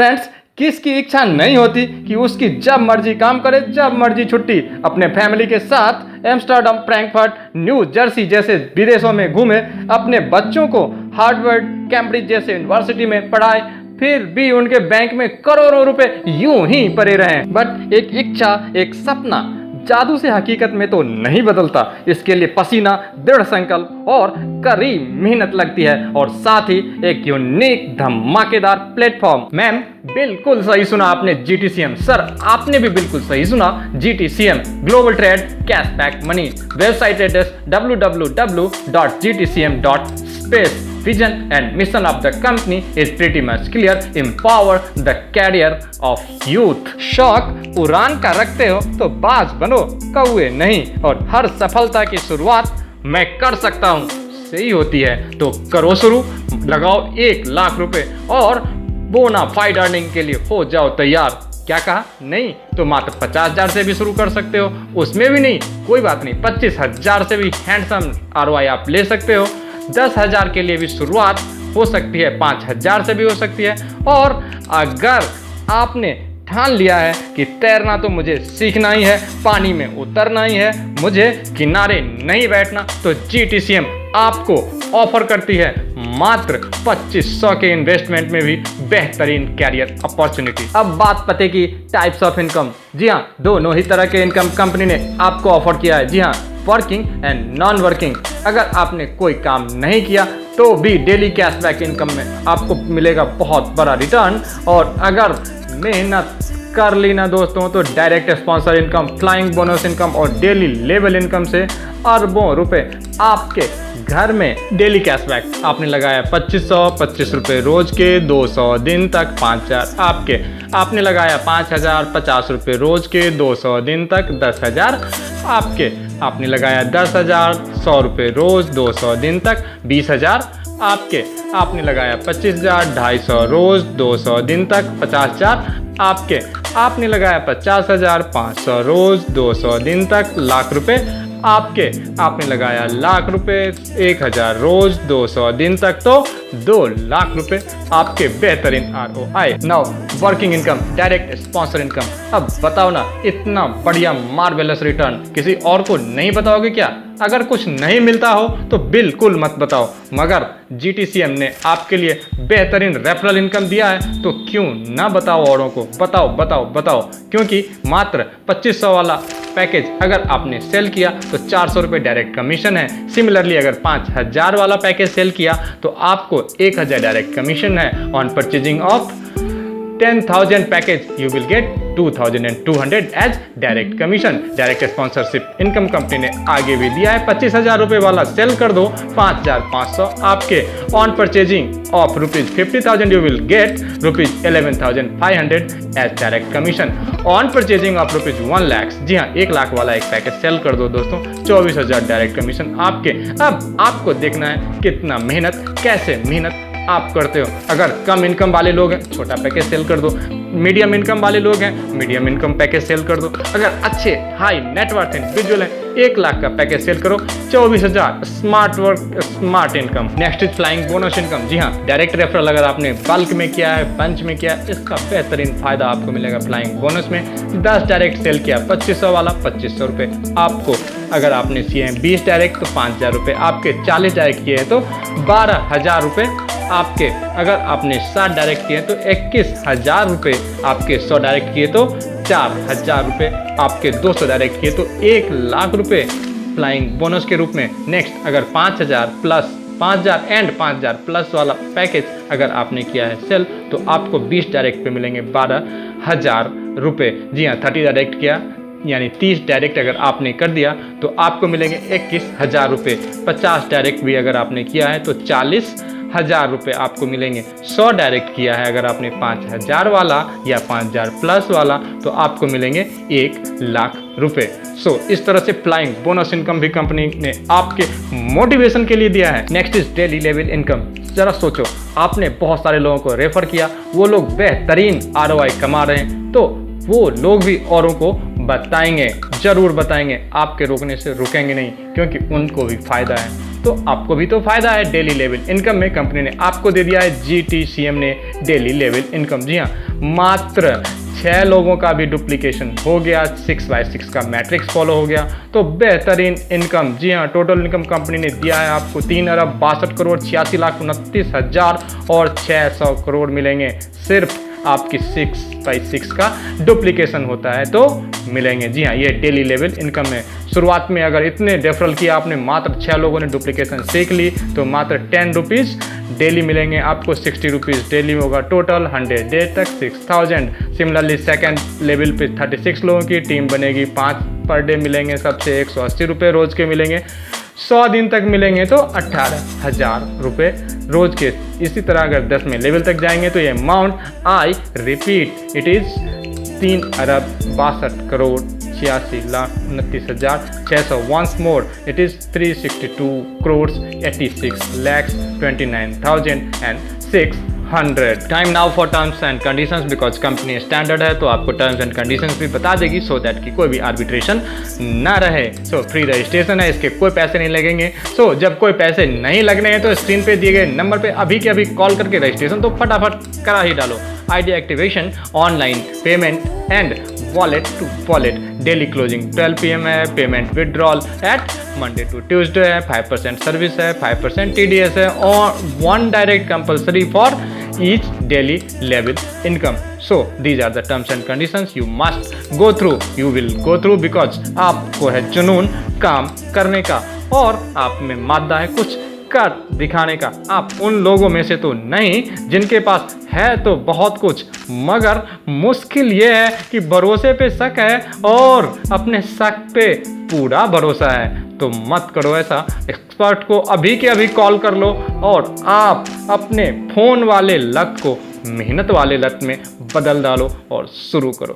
Friends, किसकी इच्छा नहीं होती कि उसकी जब मर्जी काम करे, जब मर्जी छुट्टी अपने फैमिली के साथ एम्स्टर्डम, फ्रैंकफर्ट, न्यू जर्सी जैसे विदेशों में घूमे, अपने बच्चों को हार्वर्ड, कैम्ब्रिज जैसे यूनिवर्सिटी में पढ़ाए, फिर भी उनके बैंक में करोड़ों रुपए यूं ही पड़े रहें। बट एक इच्छा, एक सपना जादू से हकीकत में तो नहीं बदलता। इसके लिए पसीना, दृढ़ संकल्प और कड़ी मेहनत लगती है, और साथ ही एक यूनिक धमाकेदार प्लेटफॉर्म। मैम, बिल्कुल सही सुना आपने GTCM। सर, आपने भी बिल्कुल सही सुना। GTCM global trade cashback money. Website address www.gtcm.space। Vision and mission of the company is pretty much clear. Empower the career of youth. शौक उड़ान का रखते हो तो बाज बनो, कौवे नहीं। और हर सफलता की शुरुआत मैं कर सकता हूँ से ही होती है। तो करो शुरू, लगाओ 1 लाख रुपए और बोनाफाइड अर्निंग के लिए हो जाओ तैयार। क्या कहा? नहीं तो मात्र 50,000 से भी शुरू कर सकते हो। उसमें भी नहीं, कोई बात नहीं, 25,000 से भी हैंडसम ROI आप ले सकते हो। 10,000 के लिए भी शुरुआत हो सकती है, 5,000 से भी हो सकती है। और अगर आपने ठान लिया है कि तैरना तो मुझे सीखना ही है, पानी में उतरना ही है, मुझे किनारे नहीं बैठना, तो GTCM आपको ऑफर करती है मात्र 2500 के इन्वेस्टमेंट में भी बेहतरीन कैरियर अपॉर्चुनिटी। अब बात पते की टाइप्स ऑफ इनकम। जी हाँ, दोनों ही तरह के इनकम कंपनी ने आपको ऑफर किया है। जी हाँ, वर्किंग एंड नॉन वर्किंग। अगर आपने कोई काम नहीं किया तो भी डेली कैशबैक इनकम में आपको मिलेगा बहुत बड़ा रिटर्न। और अगर मेहनत कर ली ना दोस्तों, तो direct sponsor income, flying bonus income और डेली लेवल इनकम से अरबों रुपए आपके घर में। डेली कैशबैक आपने लगाया 25 रुपए रोज के 200 दिन तक 5,000 आपके। आपने लगाया 5,000 50 रुपए रोज के 200 दिन तक 10,000 आपके। आपने लगाया 10,000 100 रुपए रोज 200 दिन तक 20,000 आपके। आपने लगाया 25,000 250 रोज 200 दिन तक 50,000 आपके। आपने लगाया 50,000 500 रोज 200 दिन तक लाख रुपए आपके। आपने लगाया लाख रुपए 1,000 रोज 200 दिन तक, तो 2 लाख रुपए आपके। बेहतरीन ROI। Now working income, direct sponsor income. अब बताओ ना, इतना बढ़िया मार्वेलस रिटर्न किसी और को नहीं बताओगे क्या? अगर कुछ नहीं मिलता हो तो बिल्कुल मत बताओ, मगर GTCM ने आपके लिए बेहतरीन रेफरल इनकम दिया है, तो क्यों ना बताओ औरों को। बताओ बताओ बताओ, क्योंकि मात्र 2500 वाला पैकेज अगर आपने सेल किया तो 400 रुपये डायरेक्ट कमीशन है। सिमिलरली अगर 5,000 वाला पैकेज सेल किया तो आपको 1,000 डायरेक्ट कमीशन है। On purchasing of 10,000 package you will get 2,200 as direct commission. Direct sponsorship income company ने आगे भी दिया है। 25,000 रुपये वाला सेल कर दो, 5,500 आपके। On purchasing of ₹50,000 you will get ₹11,500 as direct commission. On purchasing of ₹1 lakh, जी हाँ 1 लाख वाला एक पैकेज सेल कर दो दोस्तों, 24,000 डायरेक्ट कमीशन आपके। अब आपको देखना है कितना मेहनत, कैसे मेहनत आप करते हो। अगर कम इनकम वाले लोग हैं, छोटा पैकेज सेल कर दो। मीडियम इनकम वाले लोग हैं, मीडियम इनकम पैकेज सेल कर दो। अगर अच्छे हाई नेटवर्थ इंडिविजुअल हैं, 1 लाख का पैकेज सेल करो, 24,000 smart work smart income. Next is flying bonus income. जी हाँ, डायरेक्ट रेफरल अगर आपने बल्क में किया है, बंच में किया है, इसका बेहतरीन फायदा आपको मिलेगा फ्लाइंग बोनस में। 10 डायरेक्ट सेल किया 2500 वाला 2500 रुपये आपको। अगर आपने किए हैं 20 डायरेक्ट तो 5,000 रुपये आपके। 40 डायरेक्ट किए हैं तो 12,000 रुपये आपके। अगर आपने 60 डायरेक्ट किए तो 21,000 रुपये आपके। 100 डायरेक्ट किए तो 4,000 रुपये आपके। 200 डायरेक्ट किए तो 1 लाख रुपये फ्लाइंग बोनस के रूप में। नेक्स्ट अगर 5,000 प्लस 5,000 एंड 5,000 प्लस वाला पैकेज अगर आपने किया है सेल, तो आपको 20 डायरेक्ट पे मिलेंगे 12,000 रुपये। जी हाँ, 30 डायरेक्ट किया यानी 30 डायरेक्ट अगर आपने कर दिया तो आपको मिलेंगे 21,000 रुपये। 50 डायरेक्ट भी अगर आपने किया है तो 40,000 रुपये आपको मिलेंगे। 100 डायरेक्ट किया है अगर आपने 5,000 वाला या 5,000 प्लस वाला, तो आपको मिलेंगे 1 लाख रुपये। इस तरह से फ्लाइंग बोनस इनकम भी कंपनी ने आपके मोटिवेशन के लिए दिया है। Next is daily level income. जरा सोचो, आपने बहुत सारे लोगों को रेफर किया, वो लोग बेहतरीन ROI कमा रहे हैं, तो वो लोग भी औरों को बताएंगे, जरूर बताएंगे। आपके रोकने से रुकेंगे नहीं, क्योंकि उनको भी फायदा है। तो आपको भी तो फायदा है। डेली लेवल इनकम में कंपनी ने आपको दे दिया है GTCM ने डेली लेवल इनकम। जी हाँ, मात्र 6 लोगों का भी डुप्लीकेशन हो गया, 6/6 का मैट्रिक्स फॉलो हो गया, तो बेहतरीन इनकम। जी हाँ, टोटल इनकम कंपनी ने दिया है आपको 3,62,86,29,000 और 600 करोड़ मिलेंगे। सिर्फ आपकी 6/6 का डुप्लीकेशन होता है तो मिलेंगे। जी हाँ, ये डेली लेवल इनकम है। शुरुआत में अगर इतने रेफरल किया आपने, मात्र 6 लोगों ने डुप्लीकेशन सीख ली, तो मात्र 10 रुपीज़ डेली मिलेंगे आपको। 60 रुपीज़ डेली होगा टोटल 100 डे तक 6,000। सिमिलरली सेकेंड लेवल पे 36 लोगों की टीम बनेगी, 5 पर डे मिलेंगे सबसे, 180 रुपये रोज़ के मिलेंगे। 100 दिन तक मिलेंगे तो 18,000 रुपये रोज के। इसी तरह अगर 10वें लेवल तक जाएंगे तो ये amount, I repeat, it is 3,62,86,29,600। Once more, it is 362,86,29,600। Time now for terms and conditions, because company standard है तो आपको टर्म्स एंड कंडीशंस भी बता देगी, सो दैट कि कोई भी आर्बिट्रेशन ना रहे। सो फ्री रजिस्ट्रेशन है, इसके कोई पैसे नहीं लगेंगे। सो जब कोई पैसे नहीं लगने हैं तो स्क्रीन पे दिए गए नंबर पे अभी के अभी कॉल करके रजिस्ट्रेशन तो फटाफट करा ही डालो। ID activation, online payment and wallet to wallet. Daily closing 12 PM है। Payment withdrawal at Monday to Tuesday है। 5% सर्विस है, 5% TDS है और 1 direct compulsory for each daily level income. So these are the terms and conditions you must go through. You will go through because आपको है जुनून काम करने का और आप में मादा है कुछ कर दिखाने का। आप उन लोगों में से तो नहीं जिनके पास है तो बहुत कुछ, मगर मुश्किल ये है कि भरोसे पे शक है और अपने शक पे पूरा भरोसा है। तो मत करो ऐसा। एक्सपर्ट को अभी के अभी कॉल कर लो और आप अपने फोन वाले लत को मेहनत वाले लत में बदल डालो और शुरू करो।